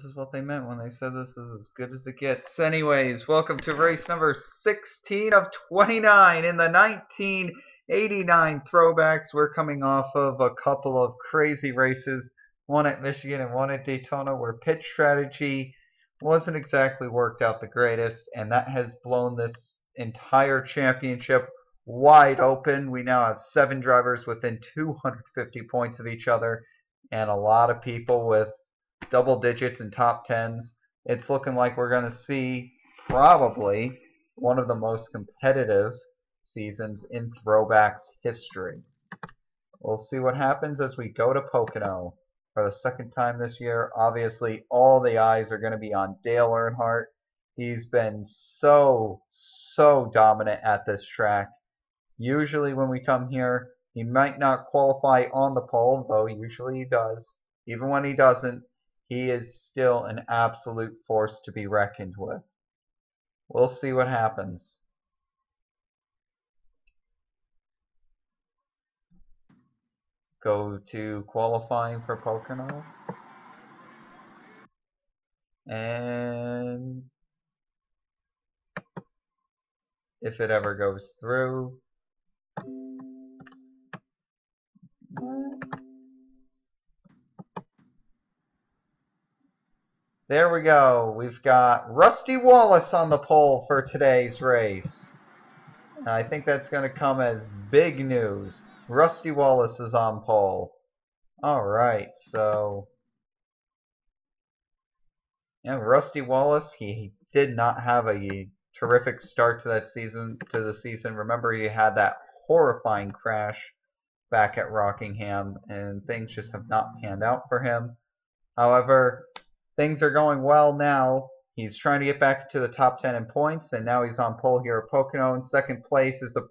this is what they meant when they said this is as good as it gets. Anyways, welcome to race number 16 of 29 in the 1989 throwbacks. We're coming off of a couple of crazy races, one at Michigan and one at Daytona, where pit strategy wasn't exactly worked out the greatest, and that has blown this entire championship wide open. We now have 7 drivers within 250 points of each other, and a lot of people with double digits and top tens. It's looking like we're going to see probably one of the most competitive seasons in throwbacks history. We'll see what happens as we go to Pocono for the second time this year. Obviously, all the eyes are going to be on Dale Earnhardt. He's been so dominant at this track. Usually when we come here, he might not qualify on the pole, though usually he does. Even when he doesn't, he is still an absolute force to be reckoned with. We'll see what happens. Go to qualifying for Pocono. And if it ever goes through, there we go. We've got Rusty Wallace on the pole for today's race. I think that's going to come as big news. Rusty Wallace is on pole. Alright, so yeah, Rusty Wallace, he did not have a terrific start to the season. Remember, he had that horrifying crash back at Rockingham, and things just have not panned out for him. However, things are going well now. He's trying to get back to the top 10 in points, and now he's on pole here at Pocono. In second place is the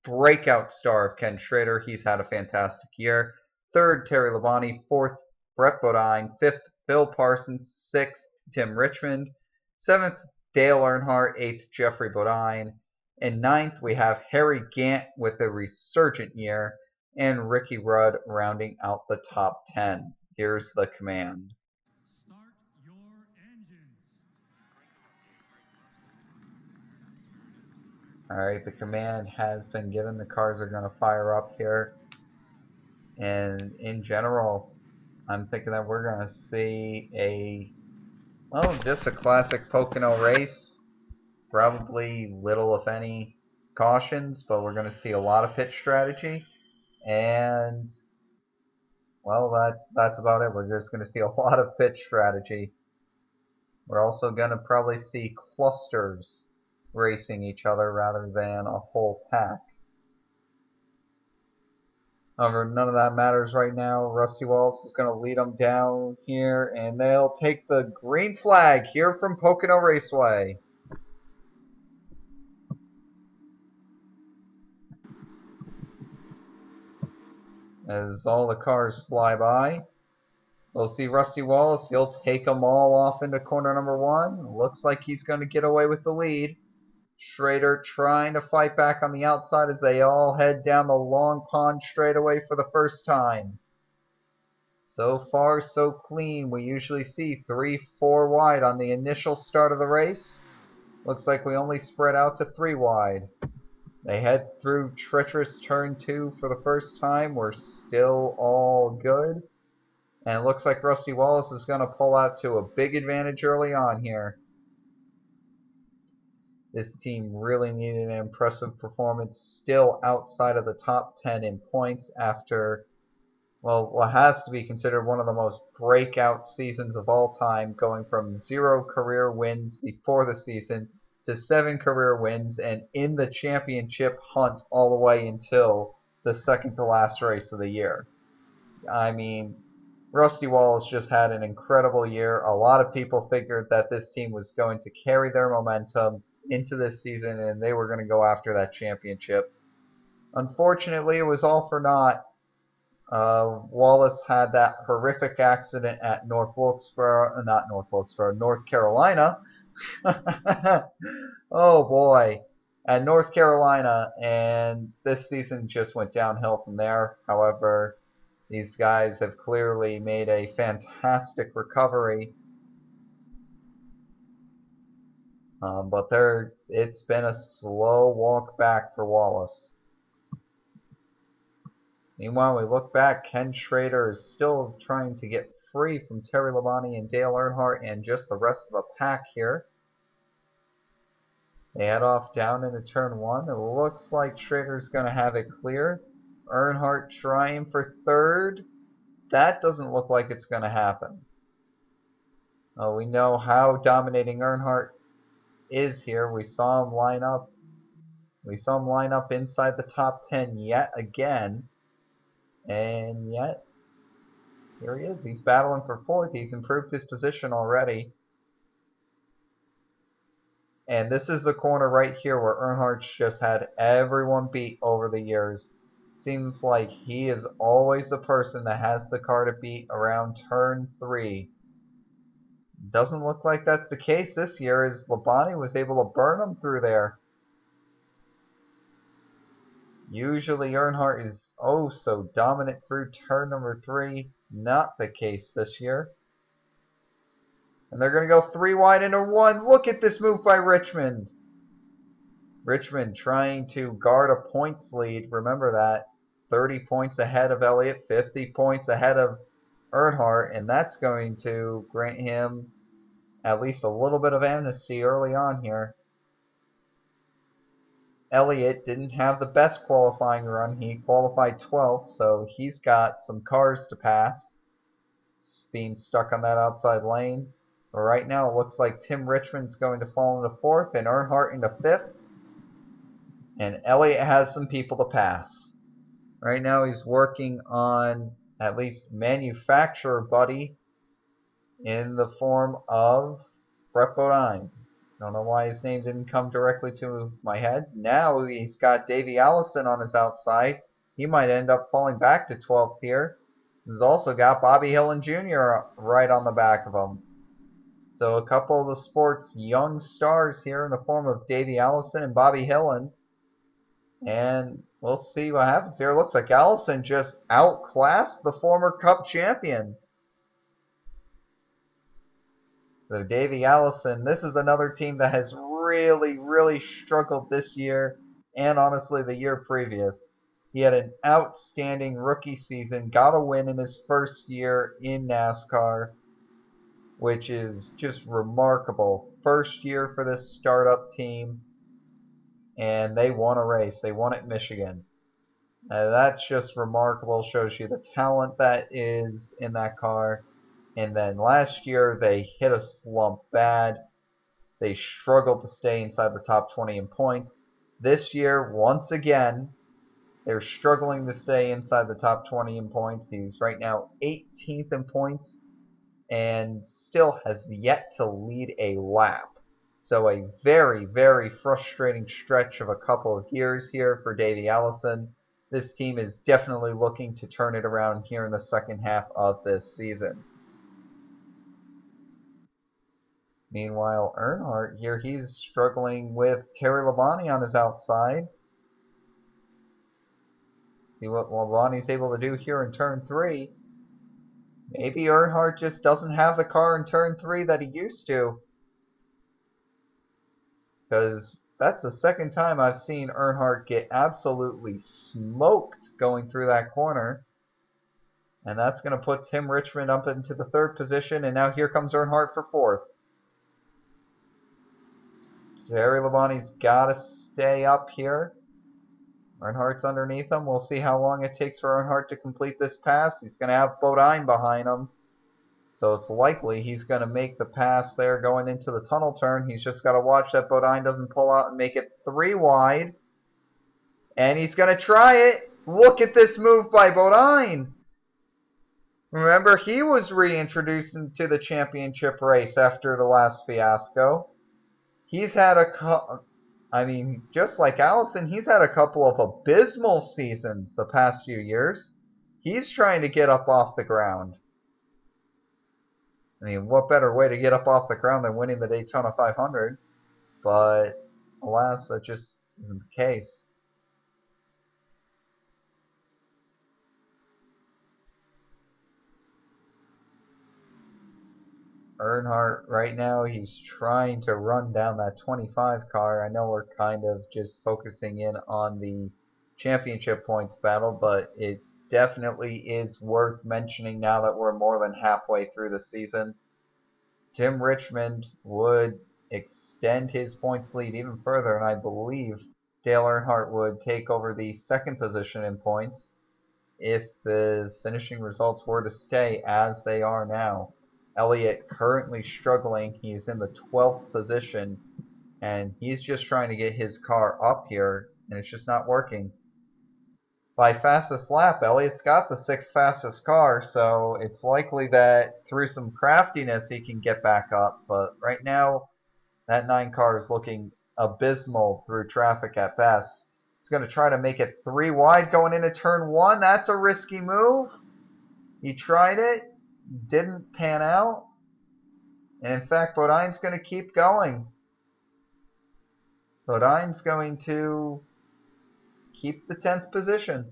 breakout star of Ken Schrader. He's had a fantastic year. Third, Terry Labonte. Fourth, Brett Bodine. Fifth, Phil Parsons. Sixth, Tim Richmond. Seventh, Dale Earnhardt. Eighth, Jeffrey Bodine. And ninth, we have Harry Gant with a resurgent year, and Ricky Rudd rounding out the top 10. Here's the command. Alright, the command has been given. The cars are going to fire up here. And in general, I'm thinking that we're going to see just a classic Pocono race. Probably little, if any, cautions, but we're going to see a lot of pit strategy. And, well, that's about it. We're just going to see a lot of pit strategy. We're also going to probably see clusters racing each other rather than a whole pack. However, none of that matters right now. Rusty Wallace is going to lead them down here, and they'll take the green flag here from Pocono Raceway. As all the cars fly by, we'll see Rusty Wallace. He'll take them all off into corner number 1. Looks like he's going to get away with the lead. Schrader trying to fight back on the outside as they all head down the long pond straightaway for the first time. So far, so clean. We usually see 3-4 wide on the initial start of the race. Looks like we only spread out to 3 wide. They head through treacherous turn 2 for the first time. We're still all good. And it looks like Rusty Wallace is going to pull out to a big advantage early on here. This team really needed an impressive performance, still outside of the top 10 in points after, well, what has to be considered one of the most breakout seasons of all time, going from 0 career wins before the season to 7 career wins and in the championship hunt all the way until the second to last race of the year. I mean, Rusty Wallace just had an incredible year. A lot of people figured that this team was going to carry their momentum into this season and they were going to go after that championship. Unfortunately, it was all for naught. Wallace had that horrific accident at North Carolina. Oh boy, at North Carolina, and this season just went downhill from there. However, these guys have clearly made a fantastic recovery But it's been a slow walk back for Wallace. Meanwhile, we look back, Ken Schrader is still trying to get free from Terry Labonte and Dale Earnhardt and just the rest of the pack here. They head off down into turn 1. It looks like Schrader's going to have it clear. Earnhardt trying for third. That doesn't look like it's going to happen. Oh, we know how dominating Earnhardt is here. We saw him line up. We saw him line up inside the top 10 yet again. And yet, here he is. He's battling for fourth. He's improved his position already. And this is the corner right here where Earnhardt's just had everyone beat over the years. Seems like he is always the person that has the car to beat around turn 3. Doesn't look like that's the case this year, as Labonte was able to burn him through there. Usually Earnhardt is oh so dominant through turn number 3. Not the case this year. And they're going to go 3 wide into 1. Look at this move by Richmond. Richmond trying to guard a points lead. Remember that. 30 points ahead of Elliott, 50 points ahead of Earnhardt, and that's going to grant him at least a little bit of amnesty early on here. Elliott didn't have the best qualifying run. He qualified 12th, so he's got some cars to pass. Being stuck on that outside lane. But right now it looks like Tim Richmond's going to fall into 4th and Earnhardt into 5th. And Elliott has some people to pass. Right now he's working on at least manufacturer buddy in the form of Brett Bodine. Don't know why his name didn't come directly to my head. Now he's got Davey Allison on his outside. He might end up falling back to 12th here. He's also got Bobby Hillin Jr. right on the back of him. So a couple of the sport's young stars here in the form of Davey Allison and Bobby Hillin. And we'll see what happens here. It looks like Allison just outclassed the former Cup champion. So Davey Allison, this is another team that has really struggled this year and honestly the year previous. He had an outstanding rookie season, got a win in his first year in NASCAR, which is just remarkable. First year for this startup team, and they won a race. They won at Michigan. That's just remarkable. Shows you the talent that is in that car. And then last year they hit a slump bad. They struggled to stay inside the top 20 in points. This year, once again, they're struggling to stay inside the top 20 in points. He's right now 18th in points and still has yet to lead a lap. So a very frustrating stretch of a couple of years here for Davey Allison. This team is definitely looking to turn it around here in the second half of this season. Meanwhile, Earnhardt here, he's struggling with Terry Labonte on his outside. See what Labonte's able to do here in turn 3. Maybe Earnhardt just doesn't have the car in turn 3 that he used to. Because that's the second time I've seen Earnhardt get absolutely smoked going through that corner. And that's going to put Tim Richmond up into the 3rd position. And now here comes Earnhardt for 4th. Terry Labonte's got to stay up here. Earnhardt's underneath him. We'll see how long it takes for Earnhardt to complete this pass. He's going to have Bodine behind him. So it's likely he's going to make the pass there going into the tunnel turn. He's just got to watch that Bodine doesn't pull out and make it 3 wide. And he's going to try it. Look at this move by Bodine. Remember, he was reintroduced into the championship race after the last fiasco. He's had just like Allison, he's had a couple of abysmal seasons the past few years. He's trying to get up off the ground. I mean, what better way to get up off the ground than winning the Daytona 500? But, alas, that just isn't the case. Earnhardt right now, he's trying to run down that 25 car. I know we're kind of just focusing in on the championship points battle, but it definitely is worth mentioning now that we're more than halfway through the season. Tim Richmond would extend his points lead even further, and I believe Dale Earnhardt would take over the second position in points if the finishing results were to stay as they are now. Elliott currently struggling. He's in the 12th position, and he's just trying to get his car up here, and it's just not working. By fastest lap, Elliott's got the 6th fastest car, so it's likely that through some craftiness he can get back up. But right now, that 9 car is looking abysmal through traffic at best. He's going to try to make it 3 wide going into turn 1. That's a risky move. He tried it, didn't pan out. And in fact, Bodine's going to keep going. Bodine's going to keep the 10th position.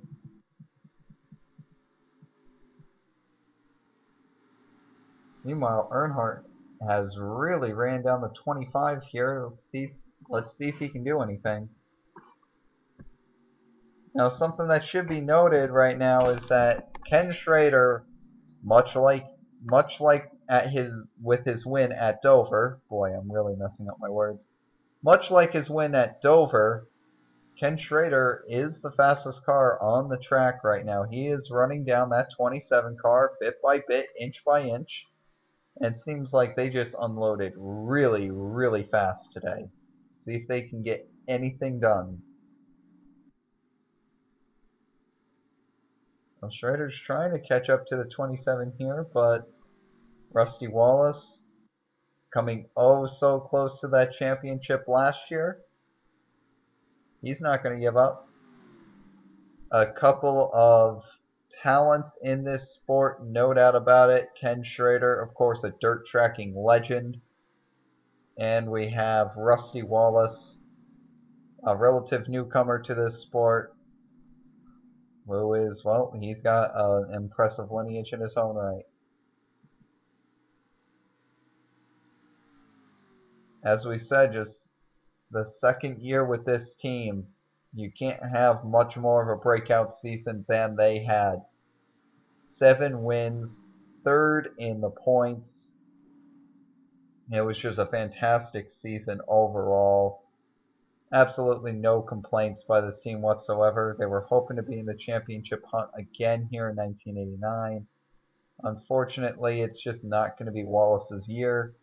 Meanwhile, Earnhardt has really ran down the 25 here. Let's see if he can do anything. Now, something that should be noted right now is that Ken Schrader, much like with his win at Dover, boy, I'm really messing up my words. Much like his win at Dover, Ken Schrader is the fastest car on the track right now. He is running down that 27 car bit by bit, inch by inch. And it seems like they just unloaded really, really fast today. See if they can get anything done. Well, Schrader's trying to catch up to the 27 here, but Rusty Wallace coming oh so close to that championship last year. He's not going to give up. A couple of talents in this sport, no doubt about it. Ken Schrader, of course, a dirt tracking legend. And we have Rusty Wallace, a relative newcomer to this sport, who is, well, he's got an impressive lineage in his own right. As we said, just the second year with this team, you can't have much more of a breakout season than they had. 7 wins, 3rd in the points. It was just a fantastic season overall. Absolutely no complaints by this team whatsoever. They were hoping to be in the championship hunt again here in 1989. Unfortunately, it's just not going to be Wallace's year.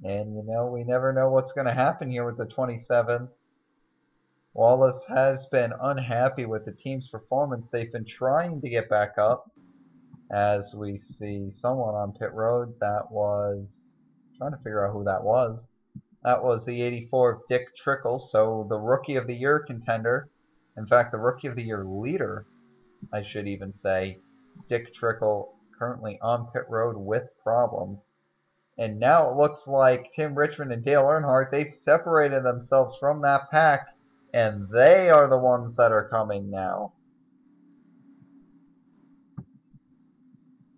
And, you know, we never know what's going to happen here with the 27. Wallace has been unhappy with the team's performance. They've been trying to get back up. As we see someone on pit road, that was, trying to figure out who that was. That was the 84 of Dick Trickle, so the Rookie of the Year contender. In fact, the Rookie of the Year leader, I should even say. Dick Trickle currently on pit road with problems. And now it looks like Tim Richmond and Dale Earnhardt, they've separated themselves from that pack, and they are the ones that are coming now.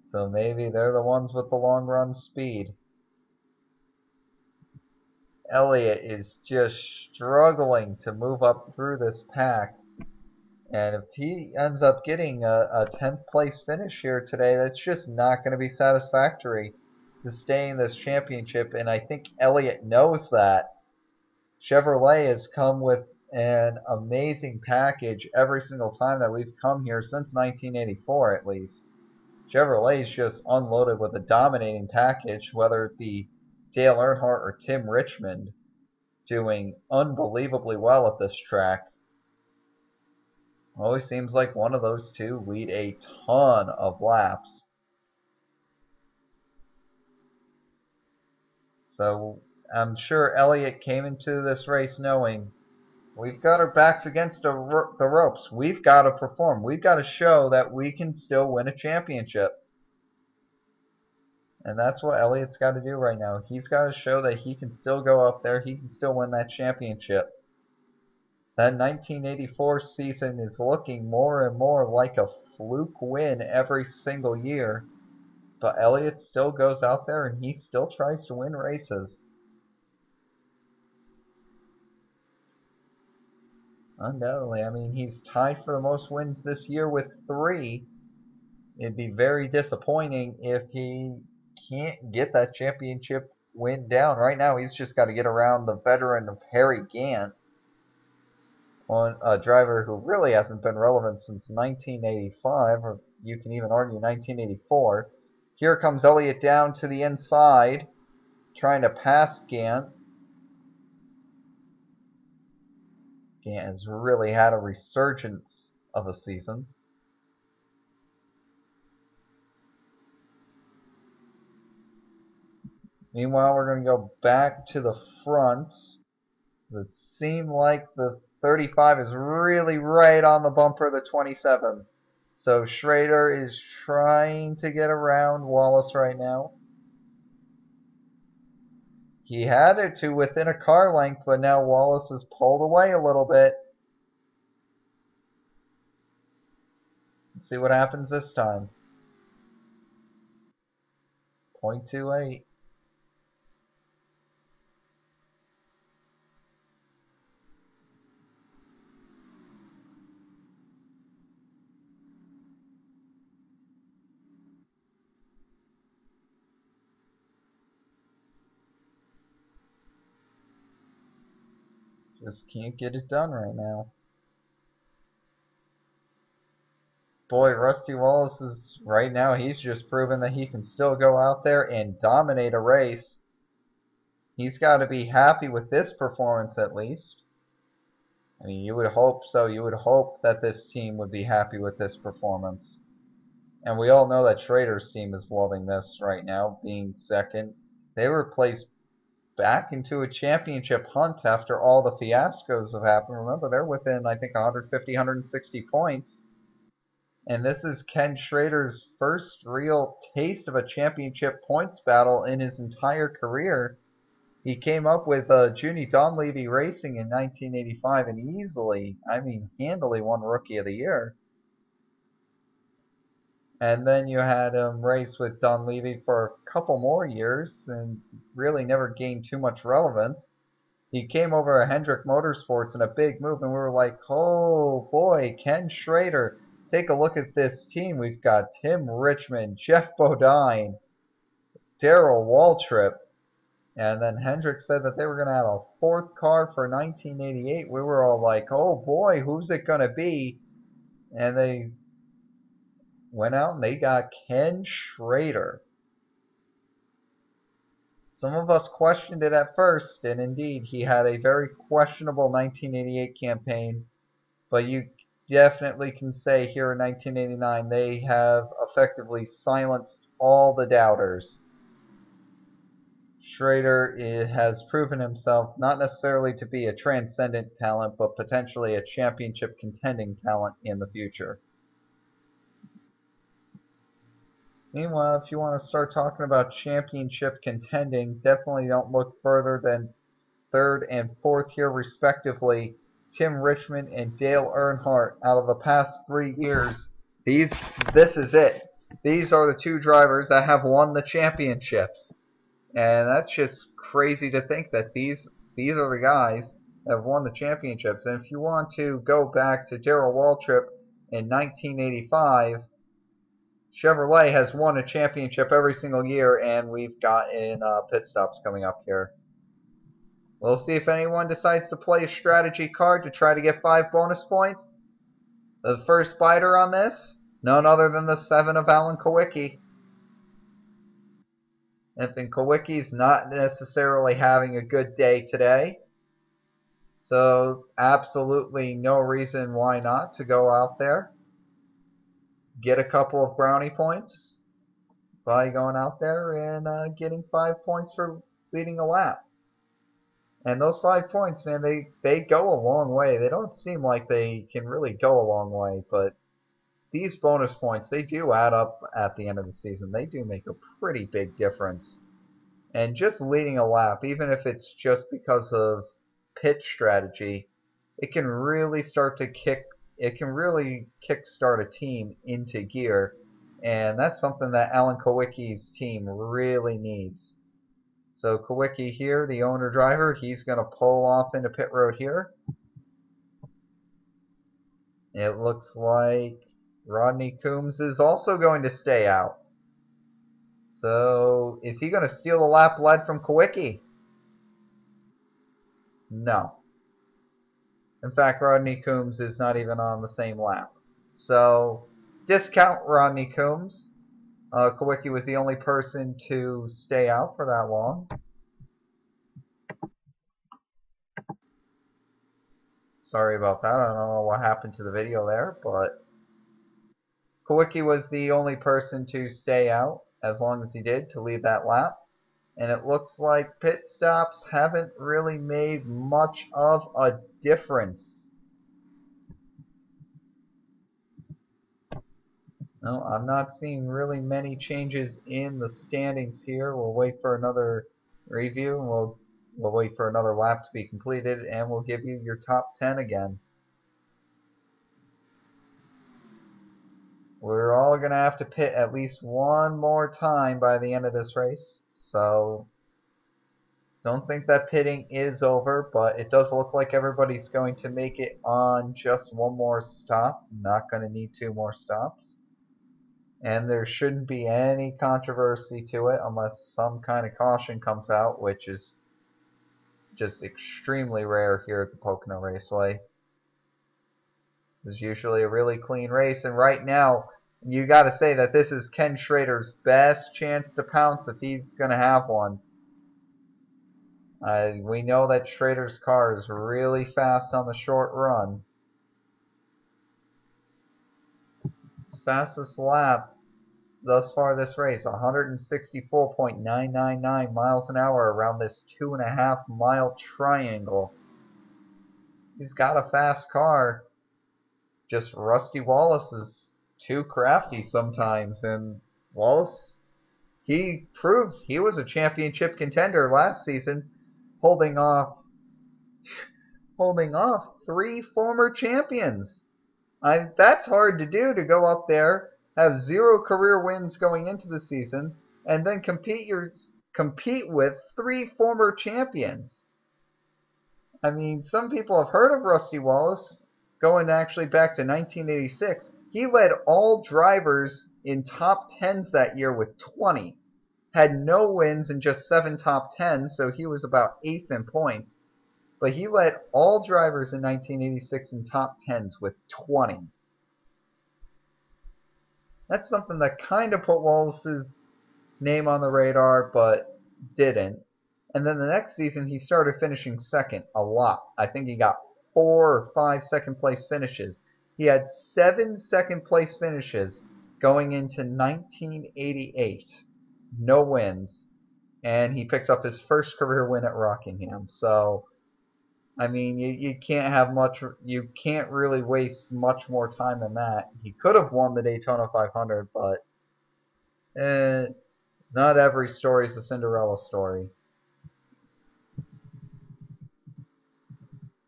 So maybe they're the ones with the long run speed. Elliott is just struggling to move up through this pack. And if he ends up getting a 10th place finish here today, that's just not going to be satisfactory to stay in this championship, and I think Elliott knows that. Chevrolet has come with an amazing package every single time that we've come here since 1984 at least. Chevrolet's just unloaded with a dominating package, whether it be Dale Earnhardt or Tim Richmond, doing unbelievably well at this track. Always seems like one of those two lead a ton of laps. So I'm sure Elliott came into this race knowing we've got our backs against the ropes. We've got to perform. We've got to show that we can still win a championship. And that's what Elliott's got to do right now. He's got to show that he can still go up there. He can still win that championship. That 1984 season is looking more and more like a fluke win every single year. But Elliott still goes out there and he still tries to win races. Undoubtedly. I mean, he's tied for the most wins this year with 3. It'd be very disappointing if he can't get that championship win down. Right now, he's just got to get around the veteran of Harry Gant, on a driver who really hasn't been relevant since 1985, or you can even argue 1984. Here comes Elliott down to the inside, trying to pass Gant. Gant has really had a resurgence of a season. Meanwhile, we're going to go back to the front. It seemed like the 35 is really right on the bumper of the 27. So Schrader is trying to get around Wallace right now. He had it to within a car length, but now Wallace is pulled away a little bit. Let's see what happens this time. 0.28. Just can't get it done right now. Boy, Rusty Wallace is, right now, he's just proven that he can still go out there and dominate a race. He's got to be happy with this performance at least. I mean, you would hope so. You would hope that this team would be happy with this performance. And we all know that Schrader's team is loving this right now, being second. They were placed back into a championship hunt after all the fiascos have happened. Remember, they're within, I think, 150, 160 points. And this is Ken Schrader's first real taste of a championship points battle in his entire career. He came up with Junie Donlevy Racing in 1985 and easily, I mean handily, won Rookie of the Year. And then you had him race with Donlevy for a couple more years and really never gained too much relevance. He came over to Hendrick Motorsports in a big move, and we were like, oh boy, Ken Schrader. Take a look at this team. We've got Tim Richmond, Jeff Bodine, Darrell Waltrip. And then Hendrick said that they were going to have a 4th car for 1988. We were all like, oh boy, who's it going to be? And they went out and they got Ken Schrader. Some of us questioned it at first, and indeed, he had a very questionable 1988 campaign. But you definitely can say here in 1989, they have effectively silenced all the doubters. Schrader has proven himself not necessarily to be a transcendent talent, but potentially a championship contending talent in the future. Meanwhile, if you want to start talking about championship contending, definitely don't look further than 3rd and 4th here respectively. Tim Richmond and Dale Earnhardt. Out of the past 3 years, this is it. These are the 2 drivers that have won the championships. And that's just crazy to think that these are the guys that have won the championships. And if you want to go back to Darrell Waltrip in 1985, Chevrolet has won a championship every single year, and we've got in pit stops coming up here. We'll see if anyone decides to play a strategy card to try to get 5 bonus points. The first biter on this, none other than the 7 of Alan Kowicki. And Kowicki's not necessarily having a good day today. So absolutely no reason why not to go out there. Get a couple of brownie points by going out there and getting 5 points for leading a lap. And those 5 points, man, they go a long way. They don't seem like they can really go a long way, but these bonus points, they do add up at the end of the season. They do make a pretty big difference. And just leading a lap, even if it's just because of pit strategy, it can really kickstart a team into gear, and that's something that Alan Kowicki's team really needs. So Kowicki here, the owner driver, he's going to pull off into pit road here. It looks like Rodney Coombs is also going to stay out. So is he going to steal the lap led from Kowicki? No. In fact, Rodney Coombs is not even on the same lap. So discount Rodney Coombs. Kowicki was the only person to stay out for that long. Sorry about that. I don't know what happened to the video there, but Kowicki was the only person to stay out as long as he did to lead that lap. And it looks like pit stops haven't really made much of a difference. No, I'm not seeing really many changes in the standings here. We'll wait for another review, and we'll wait for another lap to be completed, and we'll give you your top 10 again. We're all going to have to pit at least one more time by the end of this race, so don't think that pitting is over, but it does look like everybody's going to make it on just one more stop. Not going to need 2 more stops. And there shouldn't be any controversy to it unless some kind of caution comes out, which is just extremely rare here at the Pocono Raceway. This is usually a really clean race, and right now you got to say that this is Ken Schrader's best chance to pounce if he's going to have one. We know that Schrader's car is really fast on the short run. His fastest lap thus far this race, 164.999 miles an hour around this 2.5 mile triangle. He's got a fast car. Just Rusty Wallace is too crafty sometimes, and Wallace, he proved he was a championship contender last season, holding off 3 former champions. That's hard to do, to go up there, have 0 career wins going into the season, and then compete with 3 former champions. I mean, some people have heard of Rusty Wallace. Going actually back to 1986, he led all drivers in top 10s that year with 20. Had no wins and just 7 top 10s, so he was about 8th in points. But he led all drivers in 1986 in top 10s with 20. That's something that kind of put Wallace's name on the radar, but didn't. And then the next season, he started finishing second a lot. I think he got 4 or 5 second place finishes. He had 7 second place finishes going into 1988. No wins. And he picks up his first career win at Rockingham. So, I mean, you can't have much, you can't really waste much more time than that. He could have won the Daytona 500, but not every story is a Cinderella story.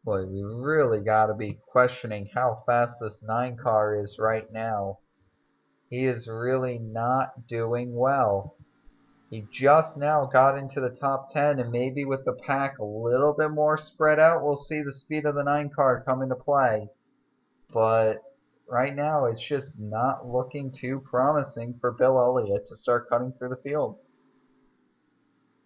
Boy, we really got to be questioning how fast this 9 car is right now. He is really not doing well. He just now got into the top 10, and maybe with the pack a little bit more spread out, we'll see the speed of the 9 car come into play. But right now, it's just not looking too promising for Bill Elliott to start cutting through the field.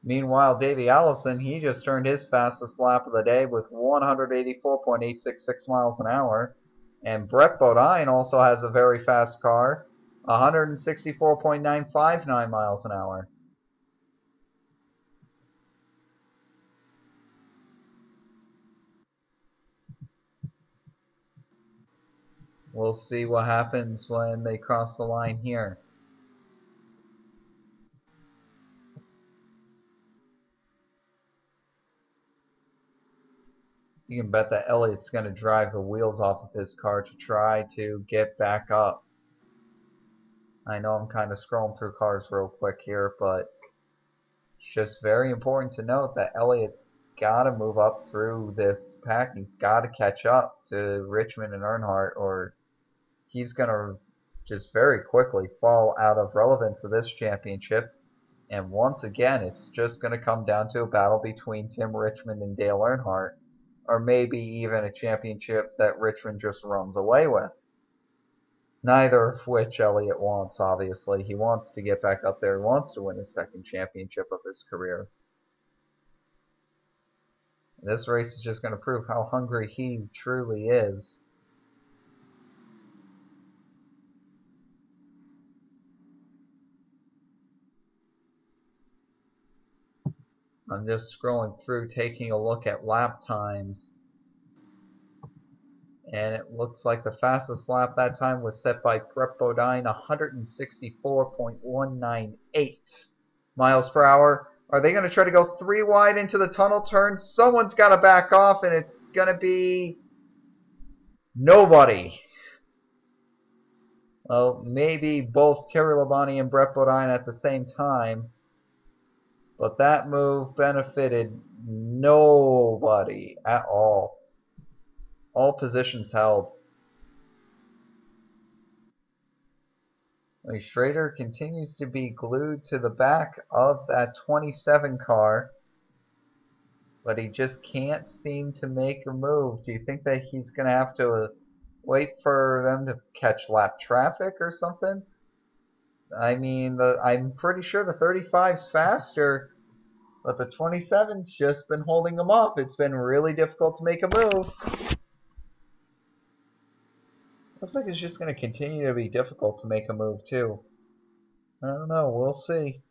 Meanwhile, Davey Allison, he just earned his fastest lap of the day with 184.866 miles an hour. And Brett Bodine also has a very fast car, 164.959 miles an hour. We'll see what happens when they cross the line here. You can bet that Elliott's going to drive the wheels off of his car to try to get back up. I know I'm kind of scrolling through cars real quick here, but just very important to note that Elliott's got to move up through this pack. He's got to catch up to Richmond and Earnhardt, or he's going to just very quickly fall out of relevance of this championship. And once again, it's just going to come down to a battle between Tim Richmond and Dale Earnhardt, or maybe even a championship that Richmond just runs away with. Neither of which Elliott wants, obviously. He wants to get back up there. He wants to win his second championship of his career. This race is just going to prove how hungry he truly is. I'm just scrolling through, taking a look at lap times. And it looks like the fastest lap that time was set by Brett Bodine, 164.198 miles per hour. Are they going to try to go 3 wide into the tunnel turn? Someone's got to back off, and it's going to be nobody. Well, maybe both Terry Labonte and Brett Bodine at the same time. But that move benefited nobody at all. All positions held. Schrader continues to be glued to the back of that 27 car, but he just can't seem to make a move. Do you think that he's going to have to wait for them to catch lap traffic or something? I mean, I'm pretty sure the 35's faster, but the 27's just been holding him off. It's been really difficult to make a move. Looks like it's just going to continue to be difficult to make a move, too. I don't know. We'll see.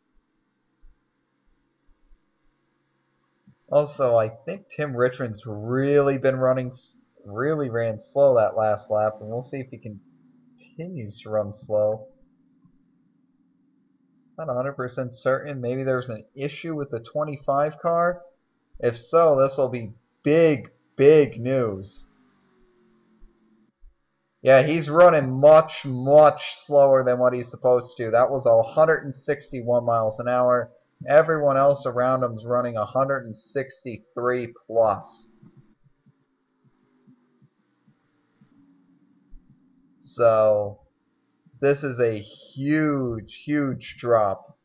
Also, I think Tim Richmond's really been ran slow that last lap, and we'll see if he continues to run slow. Not 100% certain. Maybe there's an issue with the 25 car. If so, this will be big, big news. Yeah, he's running much, much slower than what he's supposed to. That was 161 miles an hour. Everyone else around him's running 163 plus. So, this is a huge, huge drop.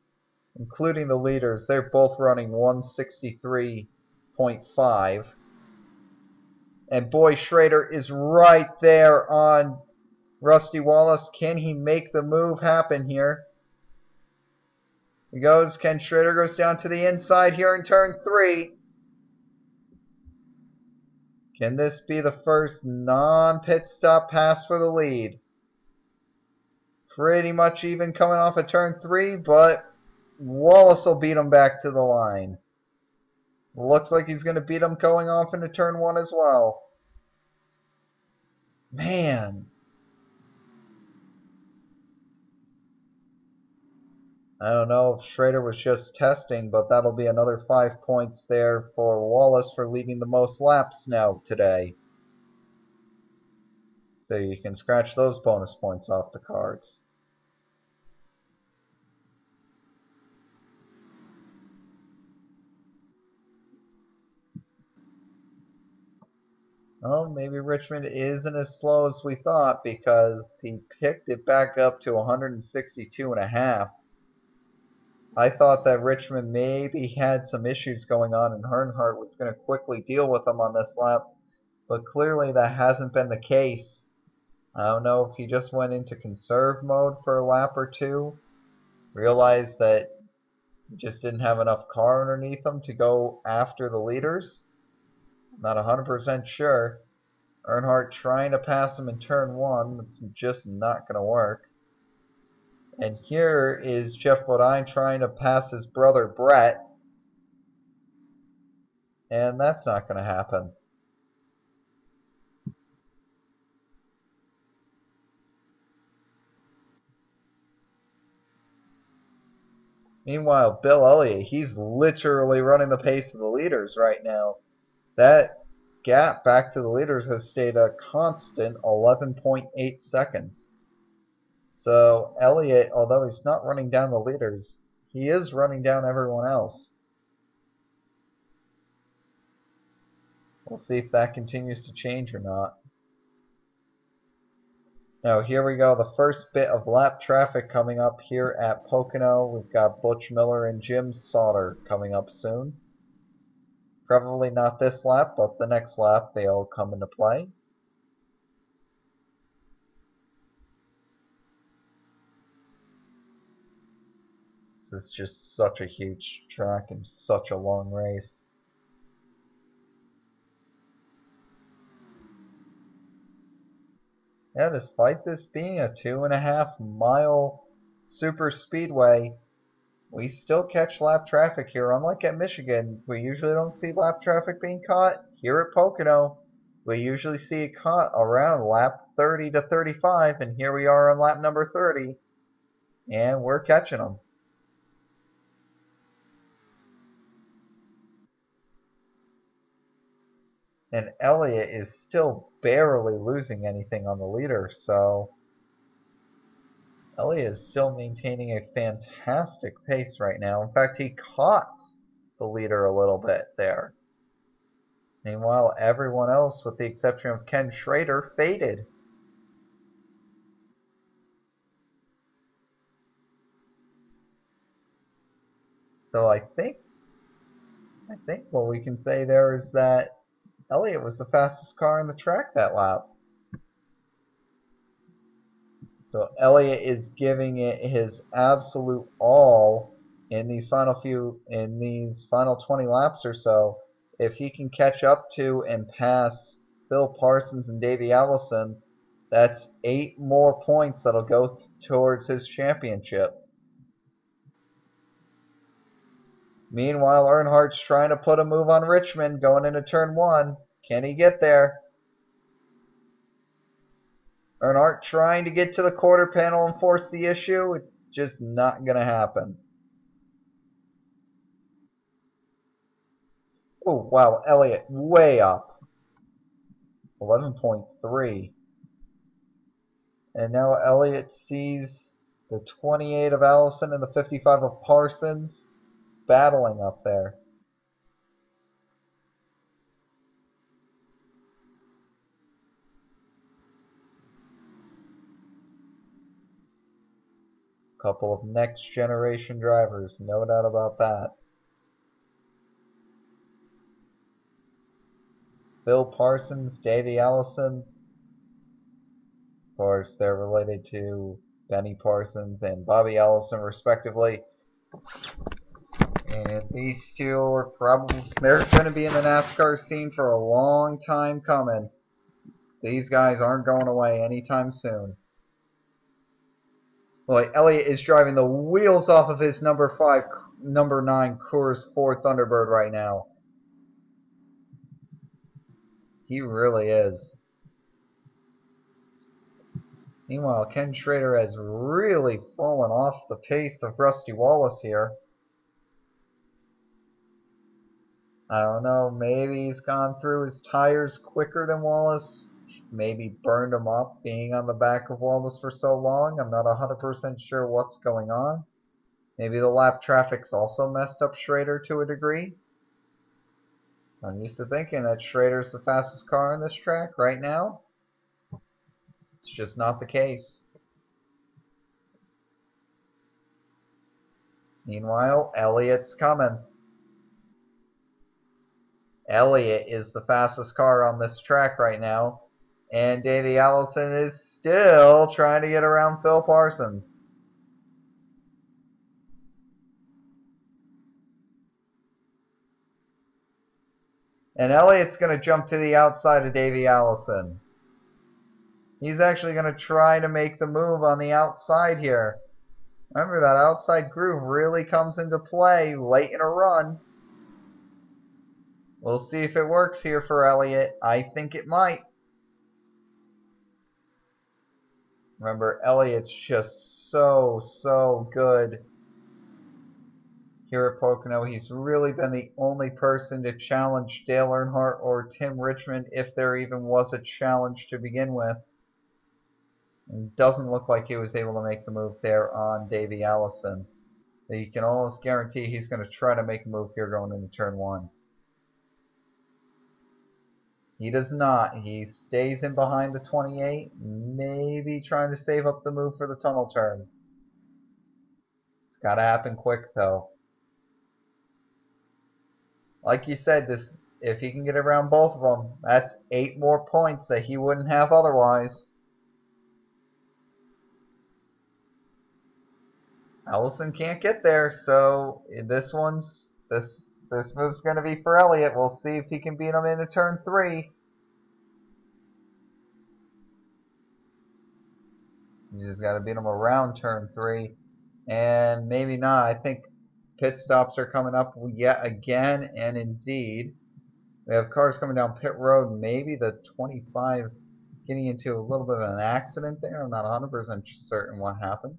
Including the leaders, they're both running 163.5. And boy, Schrader is right there on Rusty Wallace. Can he make the move happen here? He goes. Ken Schrader goes down to the inside here in turn 3. Can this be the first non-pit stop pass for the lead? Pretty much even coming off of turn 3, but Wallace will beat him back to the line. Looks like he's going to beat him going off into turn 1 as well. Man. I don't know if Schrader was just testing, but that'll be another 5 points there for Wallace for leading the most laps now today. So you can scratch those bonus points off the cards. Well, maybe Richmond isn't as slow as we thought because he picked it back up to 162.5. I thought that Richmond maybe had some issues going on and Earnhardt was going to quickly deal with them on this lap, but clearly that hasn't been the case. I don't know if he just went into conserve mode for a lap or two, realized that he just didn't have enough car underneath him to go after the leaders. Not 100% sure. Earnhardt trying to pass him in turn 1. It's just not going to work. And here is Jeff Bodine trying to pass his brother Brett. And that's not going to happen. Meanwhile, Bill Elliott, he's literally running the pace of the leaders right now. That gap back to the leaders has stayed a constant 11.8 seconds. So Elliott, although he's not running down the leaders, he is running down everyone else. We'll see if that continues to change or not. Now here we go, the first bit of lap traffic coming up here at Pocono. We've got Butch Miller and Jim Sauter coming up soon. Probably not this lap, but the next lap they all come into play. This is just such a huge track and such a long race. Yeah, despite this being a 2.5 mile super speedway, we still catch lap traffic here. Unlike at Michigan, we usually don't see lap traffic being caught. Here at Pocono, we usually see it caught around lap 30 to 35, and here we are on lap number 30, and we're catching them. And Elliott is still barely losing anything on the leader, so Elliott is still maintaining a fantastic pace right now. In fact, he caught the leader a little bit there. Meanwhile, everyone else, with the exception of Ken Schrader, faded. So I think what we can say there is that Elliott was the fastest car in the track that lap. So Elliott is giving it his absolute all in these final 20 laps or so. If he can catch up to and pass Phil Parsons and Davey Allison, that's 8 more points that'll go towards his championship. Meanwhile, Earnhardt's trying to put a move on Richmond going into turn 1. Can he get there? Earnhardt trying to get to the quarter panel and force the issue. It's just not going to happen. Oh, wow. Elliott way up. 11.3. And now Elliott sees the 28 of Allison and the 55 of Parsons battling up there. Couple of next generation drivers, no doubt about that. Phil Parsons, Davey Allison. Of course, they're related to Benny Parsons and Bobby Allison, respectively. And these two are they're going to be in the NASCAR scene for a long time coming. These guys aren't going away anytime soon. Boy, Elliott is driving the wheels off of his number 9 Coors 4 Thunderbird right now. He really is. Meanwhile, Ken Schrader has really fallen off the pace of Rusty Wallace here. I don't know, maybe he's gone through his tires quicker than Wallace. Maybe burned him up being on the back of Wallace for so long. I'm not 100% sure what's going on. Maybe the lap traffic's also messed up Schrader to a degree. I'm used to thinking that Schrader's the fastest car on this track right now. It's just not the case. Meanwhile, Elliott's coming. Elliott is the fastest car on this track right now. And Davey Allison is still trying to get around Phil Parsons. And Elliott's going to jump to the outside of Davey Allison. He's actually going to try to make the move on the outside here. Remember, that outside groove really comes into play late in a run. We'll see if it works here for Elliott. I think it might. Remember, Elliott's just so good here at Pocono. He's really been the only person to challenge Dale Earnhardt or Tim Richmond, if there even was a challenge to begin with. It doesn't look like he was able to make the move there on Davey Allison. You can almost guarantee he's going to try to make a move here going into turn 1. He does not. He stays in behind the 28, maybe trying to save up the move for the tunnel turn. It's got to happen quick, though. Like you said, if he can get around both of them, that's 8 more points that he wouldn't have otherwise. Ellison can't get there, so this move's going to be for Elliott. We'll see if he can beat him into turn 3. You just got to beat him around turn 3. And maybe not. I think pit stops are coming up yet again. And indeed, we have cars coming down pit road. Maybe the 25 getting into a little bit of an accident there. I'm not 100% certain what happened.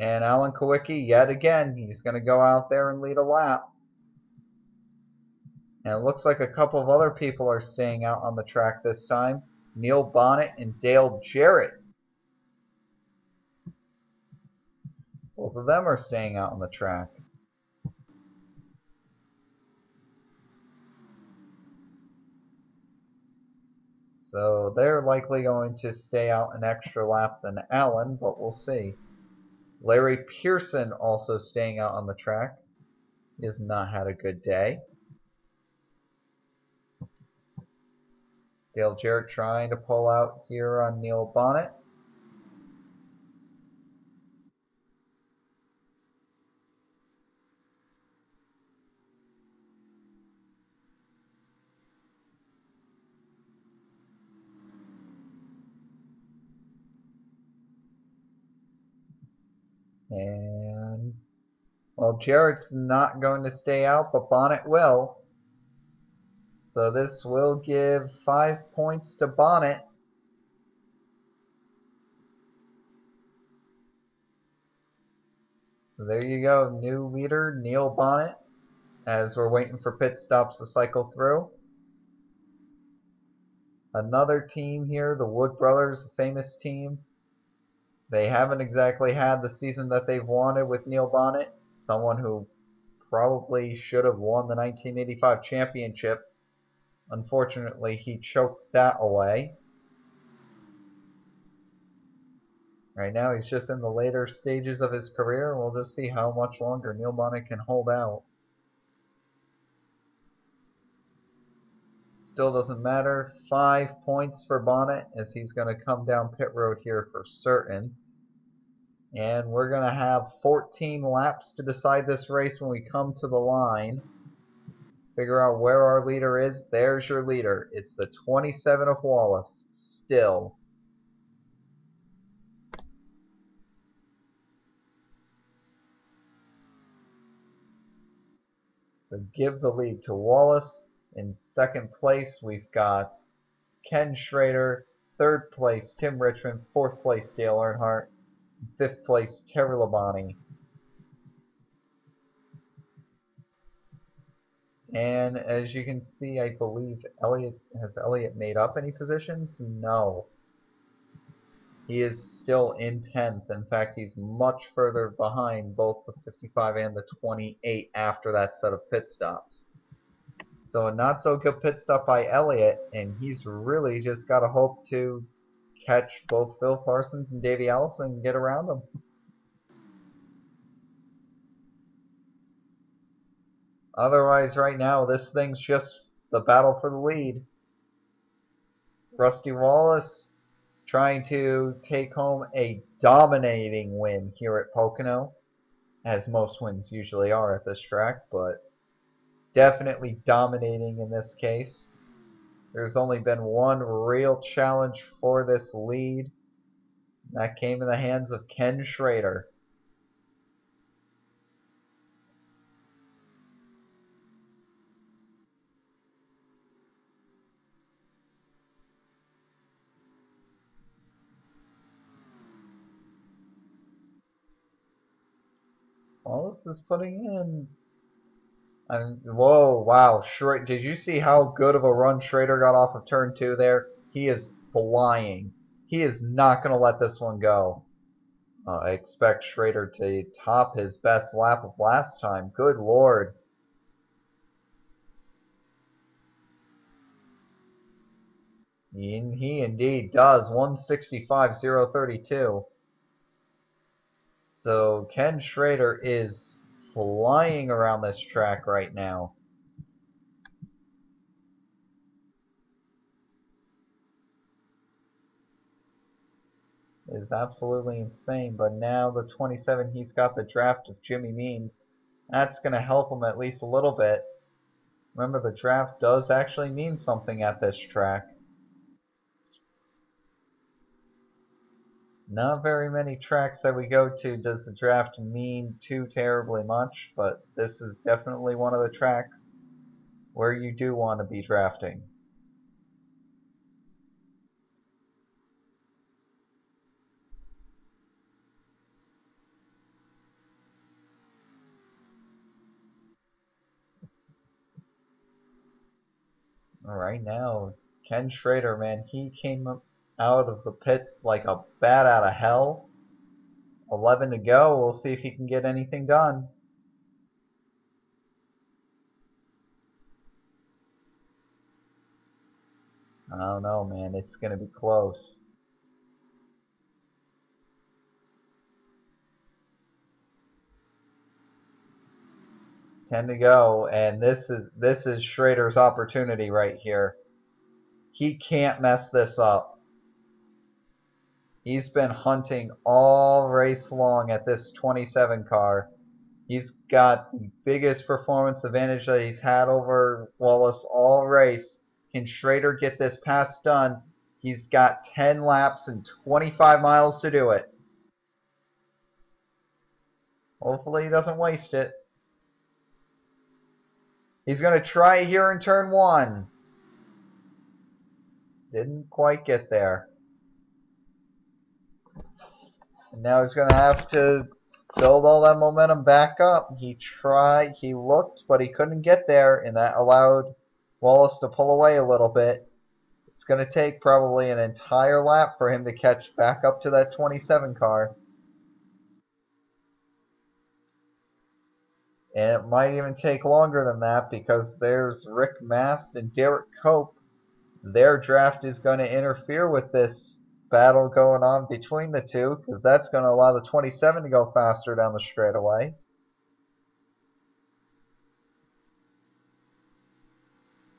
And Alan Kawicki, yet again, he's going to go out there and lead a lap. And it looks like a couple of other people are staying out on the track this time. Neil Bonnet and Dale Jarrett. Both of them are staying out on the track. So they're likely going to stay out an extra lap than Allen, but we'll see. Larry Pearson also staying out on the track. He has not had a good day. Dale Jarrett trying to pull out here on Neil Bonnet. And, well, Jarrett's not going to stay out, but Bonnet will. So this will give 5 points to Bonnet. So there you go, new leader, Neil Bonnet, as we're waiting for pit stops to cycle through. Another team here, the Wood Brothers, a famous team. They haven't exactly had the season that they've wanted with Neil Bonnet, someone who probably should have won the 1985 championship. Unfortunately, he choked that away. Right now, he's just in the later stages of his career. We'll just see how much longer Neil Bonnet can hold out. Still doesn't matter. 5 points for Bonnet as he's going to come down pit road here for certain. And we're going to have 14 laps to decide this race when we come to the line. Figure out where our leader is. There's your leader. It's the 27 of Wallace still. So give the lead to Wallace. In second place, we've got Ken Schrader. Third place, Tim Richmond. Fourth place, Dale Earnhardt. Fifth place, Terry Labonte. And as you can see, I believe has Elliott made up any positions? No. He is still in 10th. In fact, he's much further behind both the 55 and the 28 after that set of pit stops. So a not so good pit stop by Elliott, and he's really just got to hope to catch both Phil Parsons and Davey Allison and get around them. Otherwise, right now, this thing's just the battle for the lead. Rusty Wallace trying to take home a dominating win here at Pocono, as most wins usually are at this track, but definitely dominating in this case. There's only been one real challenge for this lead. That came in the hands of Ken Schrader. Wallace is putting in. Whoa, wow. Did you see how good of a run Schrader got off of turn 2 there? He is flying. He is not going to let this one go. I expect Schrader to top his best lap of last time. Good Lord. He indeed does. 165.032. So Ken Schrader is flying around this track right now. It is absolutely insane. But now the 27, he's got the draft of Jimmy Means. That's going to help him at least a little bit. Remember, the draft does actually mean something at this track. Not very many tracks that we go to does the draft mean too terribly much, but this is definitely one of the tracks where you do want to be drafting. Right now, Ken Schrader, man, he came out of the pits like a bat out of hell. 11 to go. We'll see if he can get anything done. I don't know, man. It's going to be close. Ten to go, and this is Schrader's opportunity right here. He can't mess this up. He's been hunting all race long at this 27 car. He's got the biggest performance advantage that he's had over Wallace all race. Can Schrader get this pass done? He's got 10 laps and 25 miles to do it. Hopefully he doesn't waste it. He's going to try here in turn 1. Didn't quite get there. And now he's going to have to build all that momentum back up. He tried, he looked, but he couldn't get there, and that allowed Wallace to pull away a little bit. It's going to take probably an entire lap for him to catch back up to that 27 car. And it might even take longer than that because there's Rick Mast and Derek Cope. Their draft is going to interfere with this battle going on between the two because that's going to allow the 27 to go faster down the straightaway.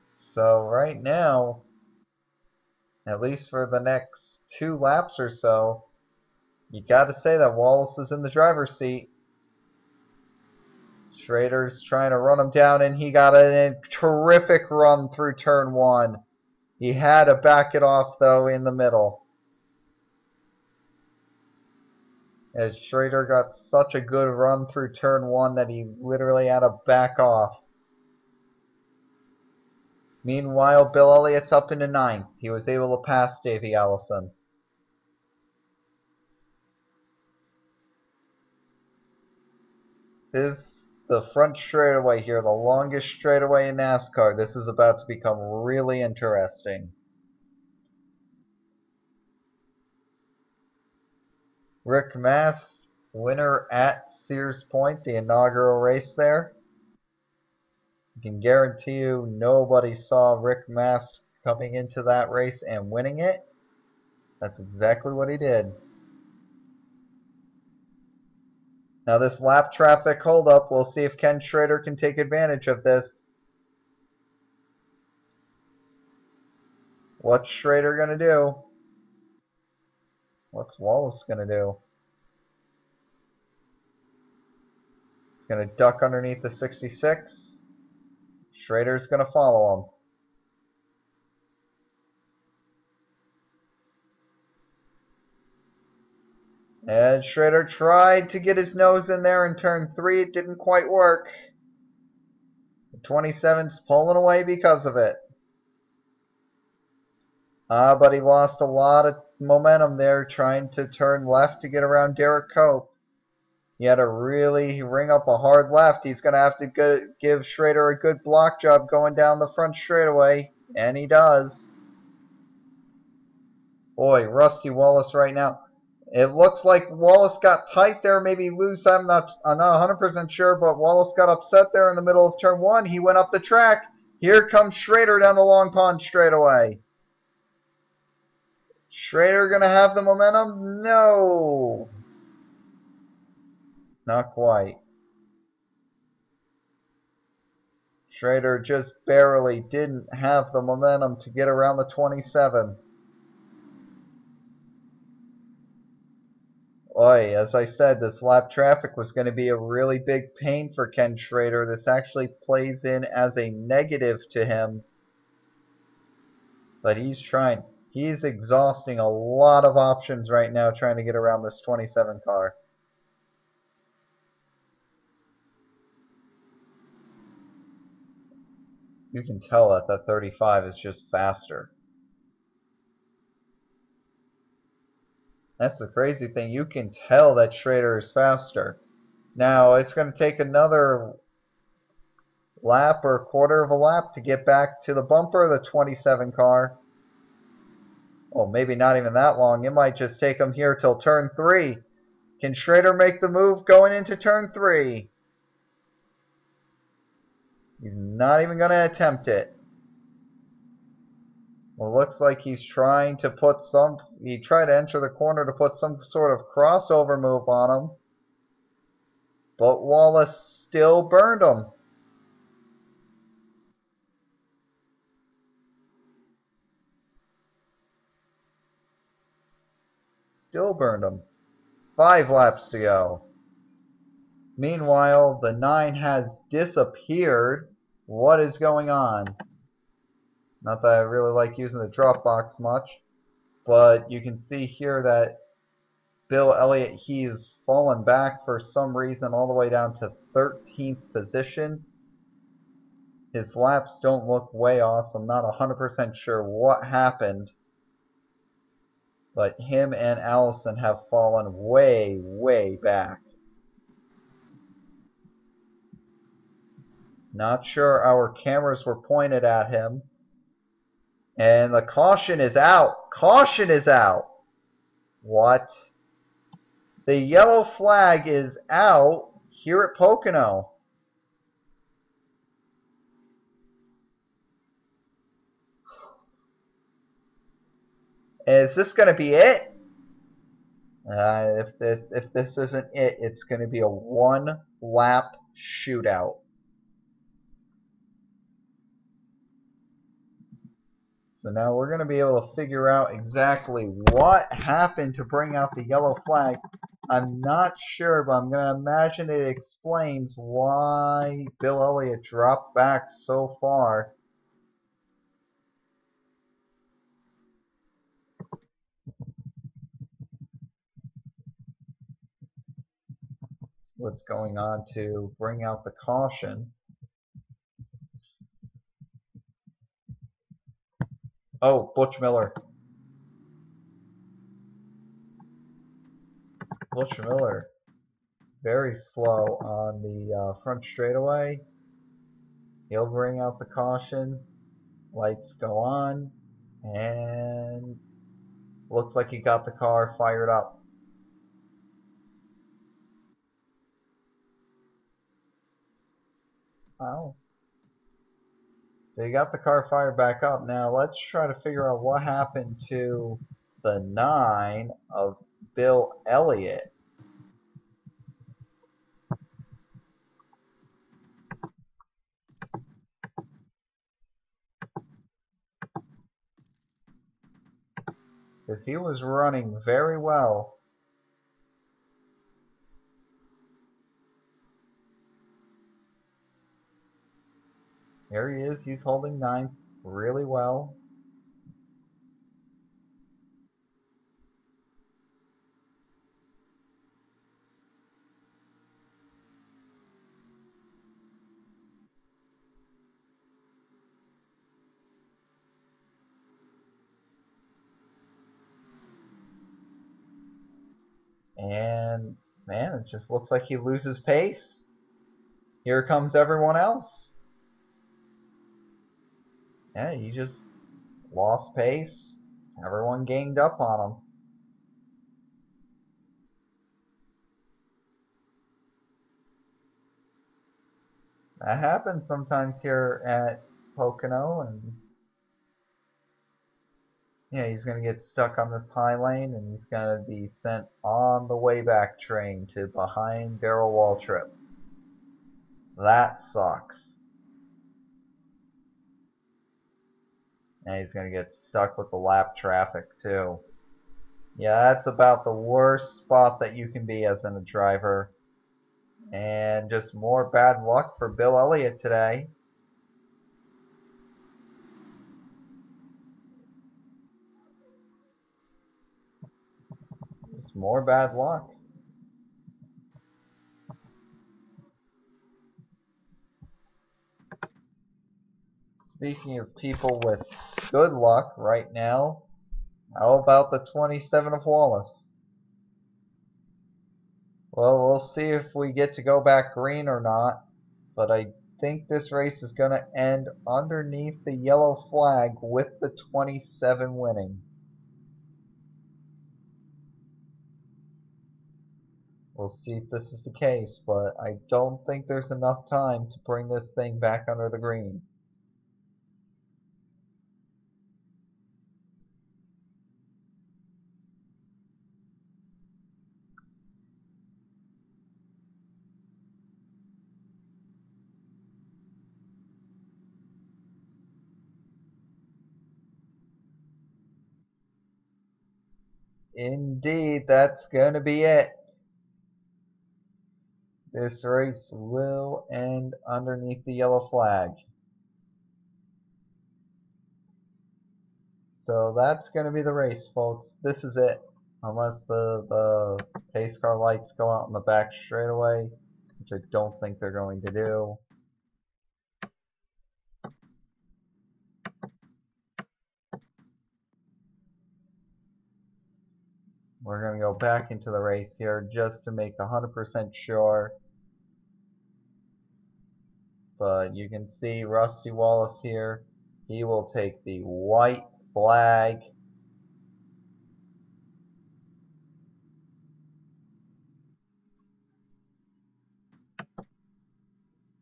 So right now, at least for the next 2 laps or so, you got to say that Wallace is in the driver's seat. Schrader's trying to run him down, and he got a terrific run through turn 1. He had to back it off, though, in the middle. As Schrader got such a good run through turn 1 that he literally had to back off. Meanwhile, Bill Elliott's up into 9th. He was able to pass Davey Allison. The front straightaway here, the longest straightaway in NASCAR. This is about to become really interesting. Rick Mast, winner at Sears Point, the inaugural race there. I can guarantee you nobody saw Rick Mast coming into that race and winning it. That's exactly what he did. Now this lap traffic holdup, we'll see if Ken Schrader can take advantage of this. What's Schrader going to do? What's Wallace going to do? He's going to duck underneath the 66. Schrader's going to follow him. And Schrader tried to get his nose in there in turn 3. It didn't quite work. The 27's pulling away because of it. But he lost a lot of momentum there trying to turn left to get around Derek Cope. He had to really ring up a hard left. He's going to have to give Schrader a good block job going down the front straightaway. And he does. Boy, Rusty Wallace right now. It looks like Wallace got tight there, maybe loose. I'm not 100% sure, but Wallace got upset there in the middle of turn 1. He went up the track. Here comes Schrader down the Long Pond straightaway. Schrader gonna have the momentum? No! Not quite. Schrader just barely didn't have the momentum to get around the 27. Oi, as I said, this lap traffic was going to be a really big pain for Ken Schrader. This actually plays in as a negative to him. But he's trying. He's exhausting a lot of options right now trying to get around this 27 car. You can tell that that 35 is just faster. That's the crazy thing. You can tell that Schrader is faster. Now, it's going to take another lap or a quarter of a lap to get back to the bumper of the 27 car. Well, maybe not even that long. It might just take him here till turn 3. Can Schrader make the move going into turn 3? He's not even going to attempt it. Well, it looks like he's trying to put some... He tried to enter the corner to put some sort of crossover move on him. But Wallace still burned him. Still burned him. 5 laps to go. Meanwhile, the 9 has disappeared. What is going on? Not that I really like using the drop box much, but you can see here that Bill Elliott, he's fallen back for some reason all the way down to 13th position. His laps don't look way off. I'm not 100% sure what happened, but him and Allison have fallen way, way back. Not sure our cameras were pointed at him. And the caution is out. Caution is out. What? The yellow flag is out here at Pocono. Is this going to be it? If this isn't it, it's going to be a 1-lap shootout. So now we're going to be able to figure out exactly what happened to bring out the yellow flag. I'm not sure, but I'm going to imagine it explains why Bill Elliott dropped back so far. That's what's going on to bring out the caution. Oh, Butch Miller. Butch Miller. Very slow on the front straightaway. He'll bring out the caution. Lights go on. And looks like he got the car fired up. Wow. So you got the car fired back up. Now let's try to figure out what happened to the 9 of Bill Elliott. Because he was running very well. Here he is. He's holding 9th really well. And, man, it just looks like he loses pace. Here comes everyone else. Yeah, he just lost pace. Everyone ganged up on him. That happens sometimes here at Pocono, and Yeah, he's going to get stuck on this high lane, and he's going to be sent on the way back train to behind Darrell Waltrip. That sucks. And he's going to get stuck with the lap traffic, too. Yeah, that's about the worst spot that you can be as a driver. And just more bad luck for Bill Elliott today. Just more bad luck. Speaking of people with good luck right now, how about the 27 of Wallace? Well, we'll see if we get to go back green or not, but I think this race is going to end underneath the yellow flag with the 27 winning. We'll see if this is the case, but I don't think there's enough time to bring this thing back under the green. Indeed, that's going to be it. This race will end underneath the yellow flag. So that's going to be the race, folks. This is it. Unless the pace car lights go out in the back straightaway, which I don't think they're going to do. We're going to go back into the race here just to make 100% sure. But you can see Rusty Wallace here. He will take the white flag.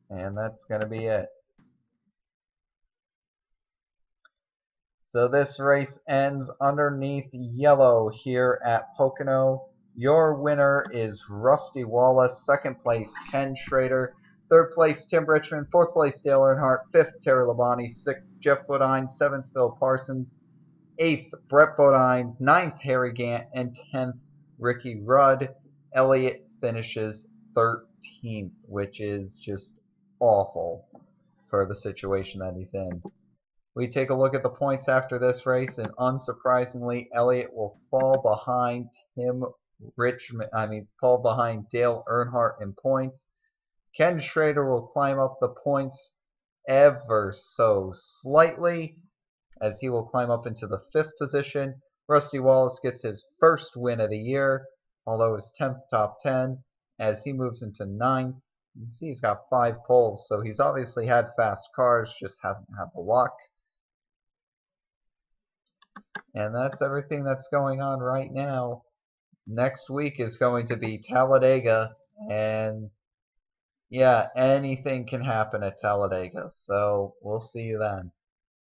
And that's going to be it. So this race ends underneath yellow here at Pocono. Your winner is Rusty Wallace. Second place, Ken Schrader. Third place, Tim Richmond. Fourth place, Dale Earnhardt. Fifth, Terry Labonte. Sixth, Jeff Bodine. Seventh, Phil Parsons. Eighth, Brett Bodine. Ninth, Harry Gant. And 10th, Ricky Rudd. Elliott finishes 13th, which is just awful for the situation that he's in. We take a look at the points after this race, and unsurprisingly, Elliott will fall behind fall behind Dale Earnhardt in points. Ken Schrader will climb up the points ever so slightly, as he will climb up into the 5th position. Rusty Wallace gets his first win of the year, although his 10th top 10, as he moves into 9th. You can see he's got 5 poles, so he's obviously had fast cars, just hasn't had the luck. And that's everything that's going on right now. Next week is going to be Talladega, and yeah, anything can happen at Talladega. So we'll see you then.